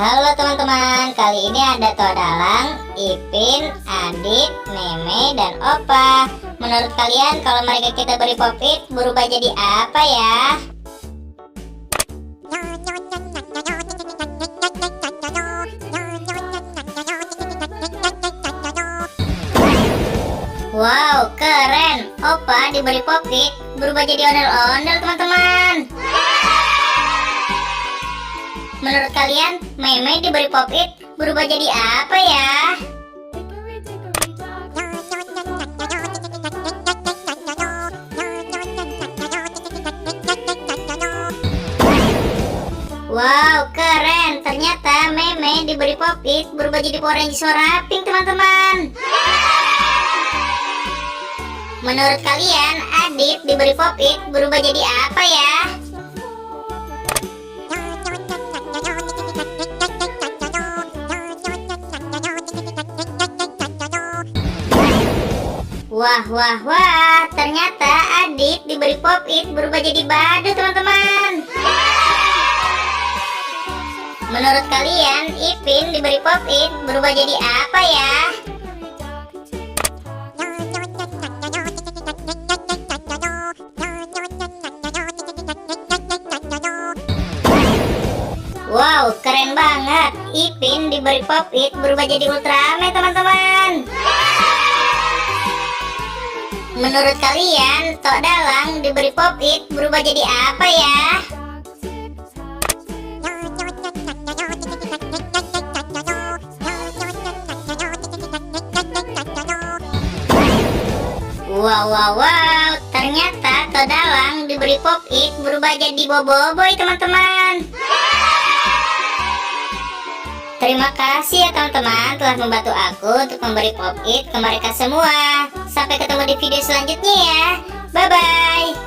Halo teman-teman, kali ini ada Todalang, Ipin, Adit, Meme, dan Opa. Menurut kalian kalau mereka kita beri popit berubah jadi apa ya? Wow, keren. Opa diberi popit berubah jadi ondel-ondel teman-teman. Menurut kalian, Meme diberi popit berubah jadi apa ya? Wow, keren. Ternyata Meme diberi popit berubah jadi Power Ranger warna pink, teman-teman. Menurut kalian, Adit diberi popit berubah jadi apa ya? Wah, ternyata Adit diberi popit berubah jadi badut, teman-teman. Menurut kalian, Ipin diberi popit berubah jadi apa ya? Wow, keren banget. Ipin diberi popit berubah jadi Ultraman, teman-teman. Menurut kalian, Todalang diberi popit berubah jadi apa ya? Wow, ternyata Todalang diberi popit berubah jadi Boboiboy, teman-teman. Terima kasih ya teman-teman telah membantu aku untuk memberi popit ke mereka semua. Sampai ketemu di video selanjutnya ya. Bye-bye.